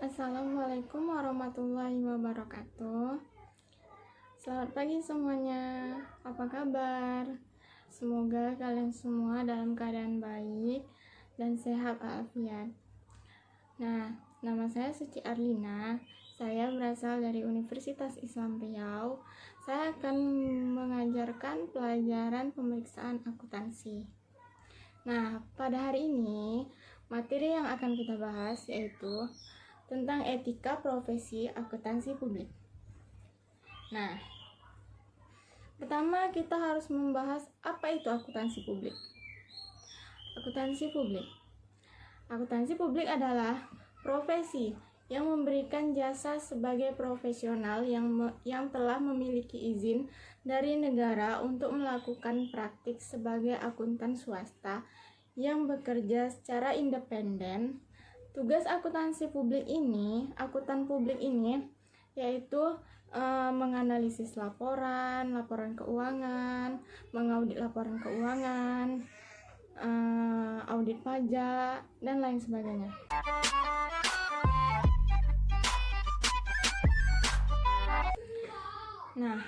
Assalamualaikum warahmatullahi wabarakatuh. Selamat pagi semuanya. Apa kabar? Semoga kalian semua dalam keadaan baik dan sehat walafiat. Nah, nama saya Suci Arlina. Saya berasal dari Universitas Islam Riau. Saya akan mengajarkan pelajaran pemeriksaan akuntansi. Nah, pada hari ini materi yang akan kita bahas yaitu tentang etika profesi akuntansi publik. Nah, pertama kita harus membahas apa itu akuntansi publik. Akuntansi publik adalah profesi yang memberikan jasa sebagai profesional yang telah memiliki izin dari negara untuk melakukan praktik sebagai akuntan swasta yang bekerja secara independen. Tugas akuntan publik ini yaitu menganalisis laporan keuangan, mengaudit laporan keuangan, audit pajak, dan lain sebagainya. Nah,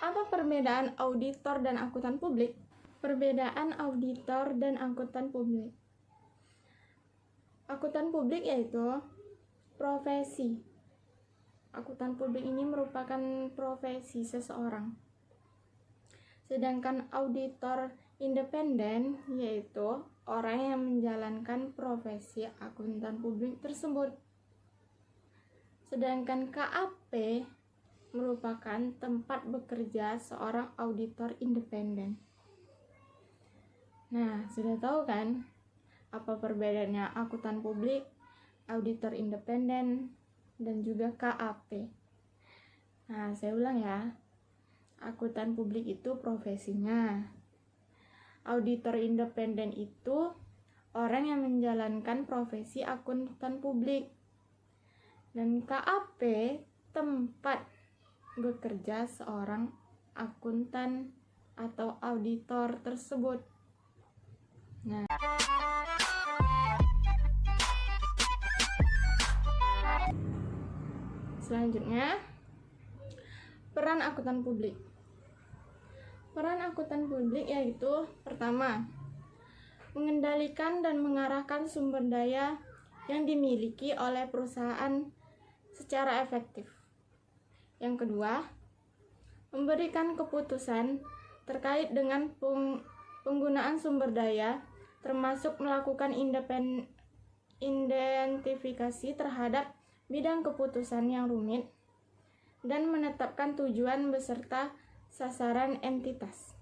apa perbedaan auditor dan akuntan publik? Perbedaan auditor dan akuntan publik. Akuntan publik yaitu profesi. Akuntan publik ini merupakan profesi seseorang. Sedangkan auditor independen yaitu orang yang menjalankan profesi akuntan publik tersebut. Sedangkan KAP merupakan tempat bekerja seorang auditor independen. Nah, sudah tahu kan apa perbedaannya akuntan publik, auditor independen, dan juga KAP. Nah, saya ulang ya. Akuntan publik itu profesinya. Auditor independen itu orang yang menjalankan profesi akuntan publik. Dan KAP tempat bekerja seorang akuntan atau auditor tersebut. Nah, selanjutnya, peran akuntan publik. Peran akuntan publik yaitu pertama, mengendalikan dan mengarahkan sumber daya yang dimiliki oleh perusahaan secara efektif. Yang kedua, memberikan keputusan terkait dengan penggunaan sumber daya, termasuk melakukan identifikasi terhadap bidang keputusan yang rumit, dan menetapkan tujuan beserta sasaran entitas.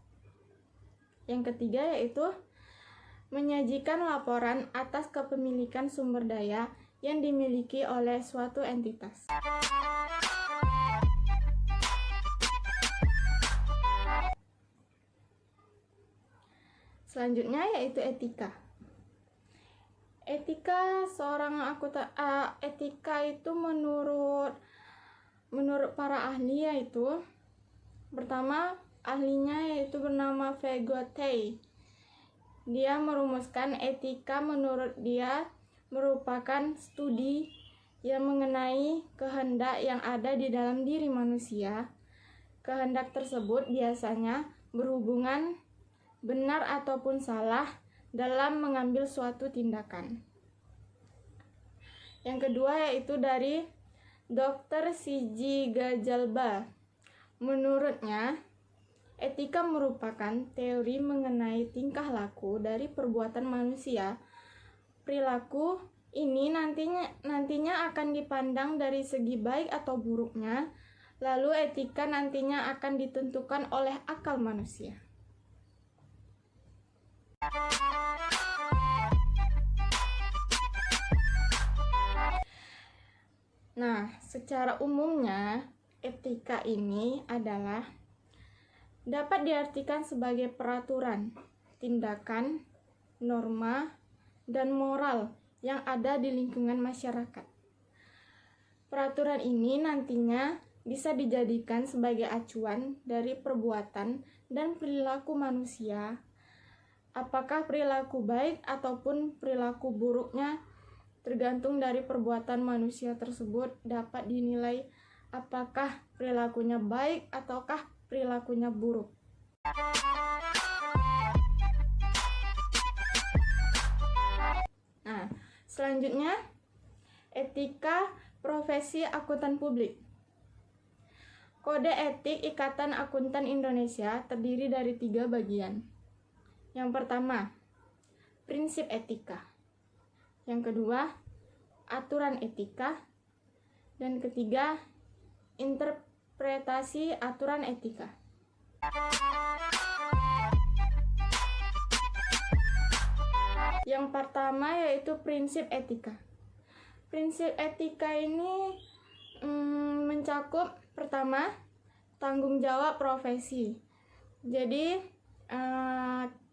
Yang ketiga yaitu menyajikan laporan atas kepemilikan sumber daya yang dimiliki oleh suatu entitas. Selanjutnya yaitu etika. Etika itu menurut para ahli yaitu pertama, ahlinya yaitu bernama Vygotsky. Dia merumuskan etika menurut dia merupakan studi yang mengenai kehendak yang ada di dalam diri manusia. Kehendak tersebut biasanya berhubungan benar ataupun salah dalam mengambil suatu tindakan. Yang kedua yaitu dari Dr. C.G. Gajalba. Menurutnya, etika merupakan teori mengenai tingkah laku dari perbuatan manusia. Perilaku ini nantinya akan dipandang dari segi baik atau buruknya, lalu etika nantinya akan ditentukan oleh akal manusia. Nah, secara umumnya etika ini adalah dapat diartikan sebagai peraturan, tindakan, norma, dan moral yang ada di lingkungan masyarakat. Peraturan ini nantinya bisa dijadikan sebagai acuan dari perbuatan dan perilaku manusia, apakah perilaku baik ataupun perilaku buruknya tergantung dari perbuatan manusia tersebut dapat dinilai apakah perilakunya baik ataukah perilakunya buruk. Nah, selanjutnya etika profesi akuntan publik. Kode etik Ikatan Akuntan Indonesia terdiri dari 3 bagian. Yang pertama, prinsip etika. Yang kedua, aturan etika. Dan ketiga, interpretasi aturan etika. Yang pertama yaitu prinsip etika. Prinsip etika ini mencakup pertama, tanggung jawab profesi. Jadi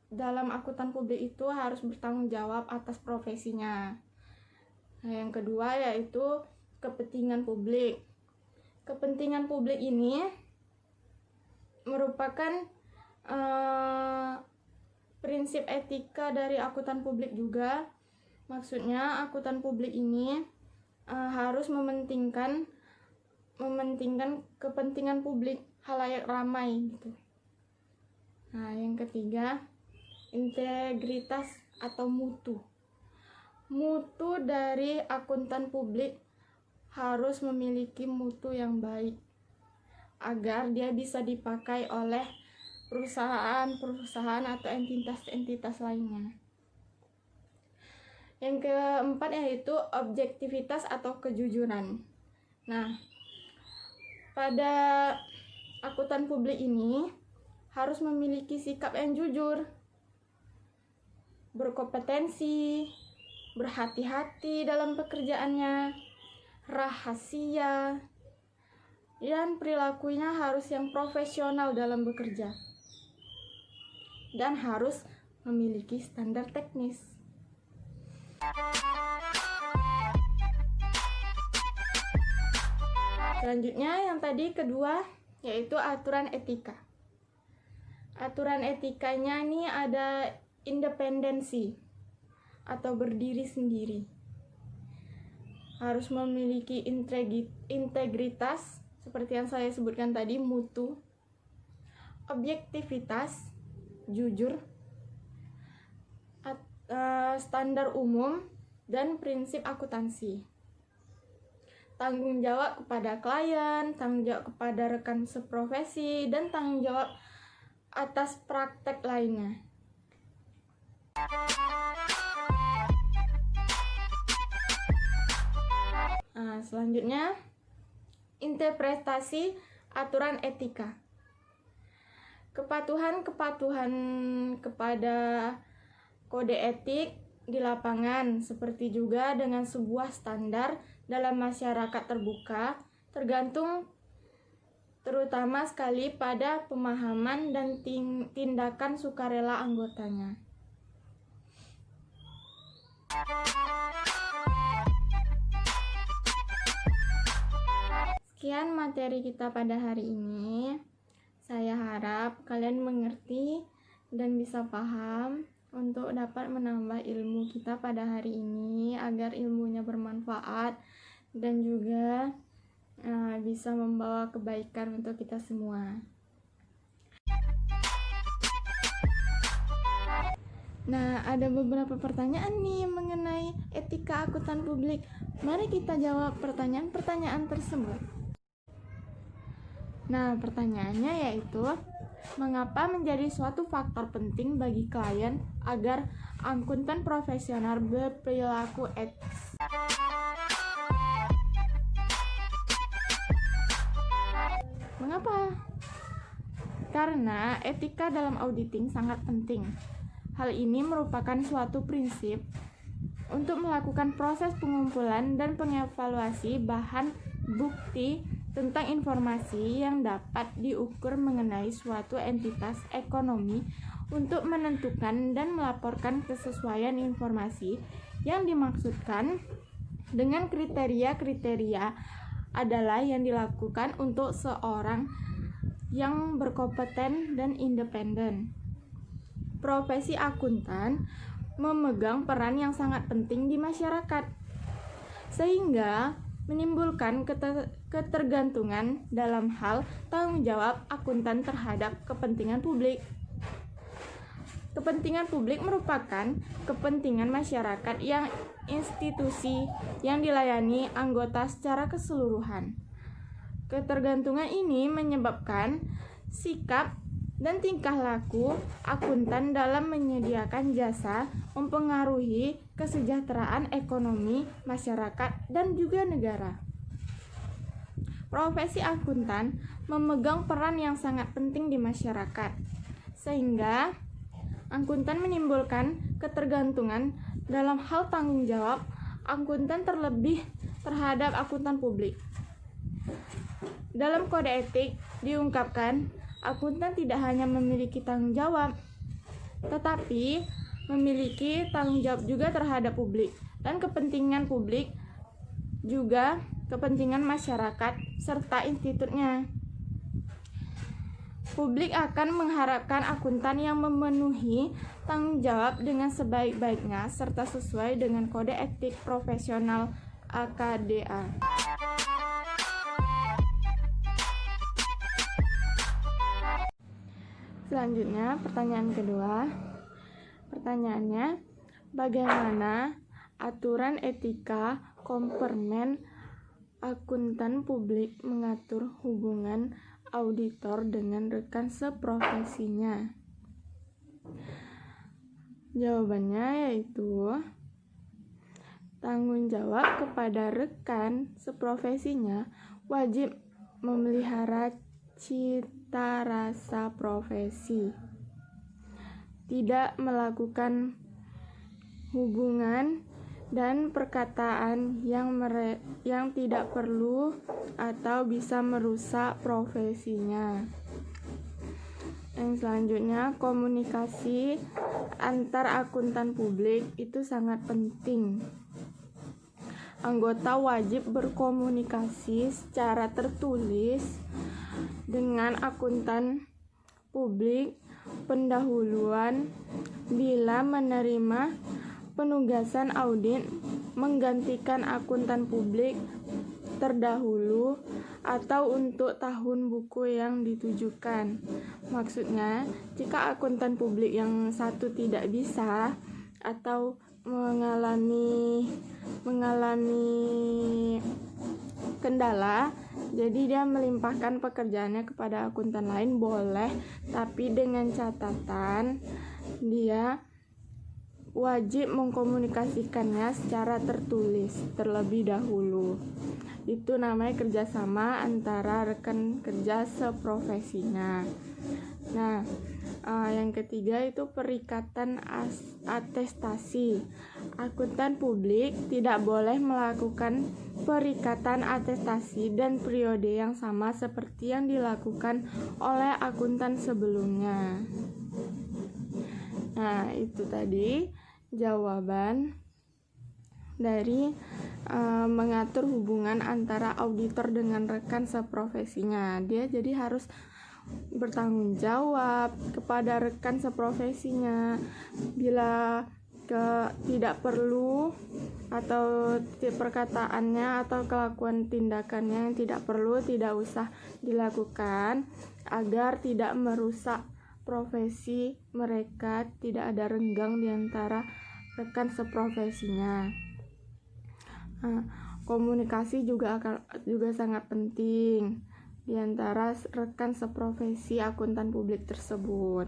dalam akuntan publik itu harus bertanggung jawab atas profesinya. Nah, yang kedua yaitu kepentingan publik. Kepentingan publik ini merupakan prinsip etika dari akuntan publik juga. Maksudnya akuntan publik ini harus mementingkan kepentingan publik, khalayak ramai gitu. Nah, yang ketiga, integritas atau mutu. Mutu dari akuntan publik harus memiliki mutu yang baik agar dia bisa dipakai oleh perusahaan atau entitas lainnya. Yang keempat yaitu objektivitas atau kejujuran. Nah, pada akuntan publik ini harus memiliki sikap yang jujur, berkompetensi, berhati-hati dalam pekerjaannya, rahasia, dan perilakunya harus yang profesional dalam bekerja, dan harus memiliki standar teknis. Selanjutnya yang tadi kedua yaitu aturan etika. Aturan etikanya ini ada independensi atau berdiri sendiri. Harus memiliki integritas seperti yang saya sebutkan tadi, mutu, objektivitas, jujur, standar umum, dan prinsip akuntansi. Tanggung jawab kepada klien, tanggung jawab kepada rekan seprofesi, dan tanggung jawab atas praktek lainnya. Nah, selanjutnya, interpretasi aturan etika. Kepatuhan kepada kode etik di lapangan, seperti juga dengan sebuah standar dalam masyarakat terbuka, tergantung terutama sekali pada pemahaman dan tindakan sukarela anggotanya. Sekian materi kita pada hari ini. Saya harap kalian mengerti dan bisa paham untuk dapat menambah ilmu kita pada hari ini agar ilmunya bermanfaat dan juga bisa membawa kebaikan untuk kita semua. Nah, ada beberapa pertanyaan nih mengenai etika akuntan publik. Mari kita jawab pertanyaan-pertanyaan tersebut. Nah, pertanyaannya yaitu, mengapa menjadi suatu faktor penting bagi klien agar akuntan profesional berperilaku etis? Mengapa? Karena etika dalam auditing sangat penting. Hal ini merupakan suatu prinsip untuk melakukan proses pengumpulan dan pengevaluasi bahan bukti tentang informasi yang dapat diukur mengenai suatu entitas ekonomi untuk menentukan dan melaporkan kesesuaian informasi yang dimaksudkan dengan kriteria-kriteria adalah yang dilakukan untuk seorang yang berkompeten dan independen. Profesi akuntan memegang peran yang sangat penting di masyarakat sehingga menimbulkan ketergantungan dalam hal tanggung jawab akuntan terhadap kepentingan publik. Kepentingan publik merupakan kepentingan masyarakat yang institusi yang dilayani anggota secara keseluruhan. Ketergantungan ini menyebabkan sikap dan tingkah laku akuntan dalam menyediakan jasa mempengaruhi kesejahteraan ekonomi masyarakat dan juga negara. Profesi akuntan memegang peran yang sangat penting di masyarakat, sehingga akuntan menimbulkan ketergantungan dalam hal tanggung jawab akuntan terlebih terhadap akuntan publik. Dalam kode etik diungkapkan, akuntan tidak hanya memiliki tanggung jawab, tetapi memiliki tanggung jawab juga terhadap publik dan kepentingan publik, juga kepentingan masyarakat serta institutnya. Publik akan mengharapkan akuntan yang memenuhi tanggung jawab dengan sebaik-baiknya serta sesuai dengan kode etik profesional AKDA. Selanjutnya, pertanyaan kedua. Pertanyaannya, bagaimana aturan etika Kompermen Akuntan Publik mengatur hubungan auditor dengan rekan seprofesinya? Jawabannya yaitu tanggung jawab kepada rekan seprofesinya wajib memelihara cita rasa profesi, tidak melakukan hubungan dan perkataan yang tidak perlu atau bisa merusak profesinya. Yang selanjutnya, komunikasi antar akuntan publik itu sangat penting. Anggota wajib berkomunikasi secara tertulis dengan akuntan publik pendahuluan bila menerima penugasan audit menggantikan akuntan publik terdahulu atau untuk tahun buku yang ditujukan. Maksudnya, jika akuntan publik yang satu tidak bisa atau mengalami kendala, jadi dia melimpahkan pekerjaannya kepada akuntan lain boleh, tapi dengan catatan dia wajib mengkomunikasikannya secara tertulis terlebih dahulu. Itu namanya kerjasama antara rekan kerja seprofesinya. Nah, yang ketiga itu perikatan atestasi. Akuntan publik tidak boleh melakukan perikatan atestasi dan periode yang sama seperti yang dilakukan oleh akuntan sebelumnya. Nah, itu tadi jawaban dari mengatur hubungan antara auditor dengan rekan seprofesinya. Dia jadi harus bertanggung jawab kepada rekan seprofesinya bila tidak perlu atau perkataannya atau kelakuan tindakannya yang tidak perlu tidak usah dilakukan agar tidak merusak profesi mereka, tidak ada renggang di antara rekan seprofesinya. Komunikasi juga sangat penting di antara rekan seprofesi akuntan publik tersebut.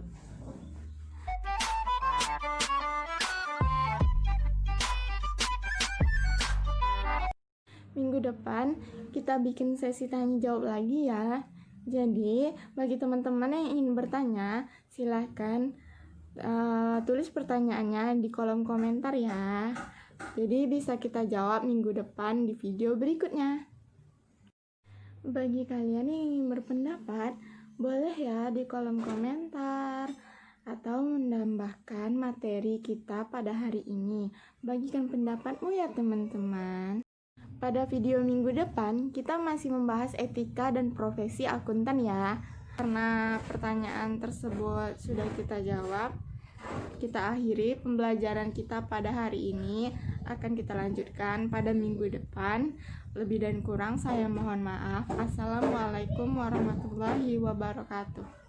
Minggu depan kita bikin sesi tanya jawab lagi ya. Jadi bagi teman-teman yang ingin bertanya, silahkan tulis pertanyaannya di kolom komentar ya. Jadi bisa kita jawab minggu depan di video berikutnya. Bagi kalian yang ingin berpendapat, boleh ya di kolom komentar atau menambahkan materi kita pada hari ini. Bagikan pendapatmu ya teman-teman. Pada video minggu depan, kita masih membahas etika dan profesi akuntan ya. Karena pertanyaan tersebut sudah kita jawab, kita akhiri pembelajaran kita pada hari ini. akan kita lanjutkan pada minggu depan. Lebih dan kurang saya mohon maaf. Assalamualaikum warahmatullahi wabarakatuh.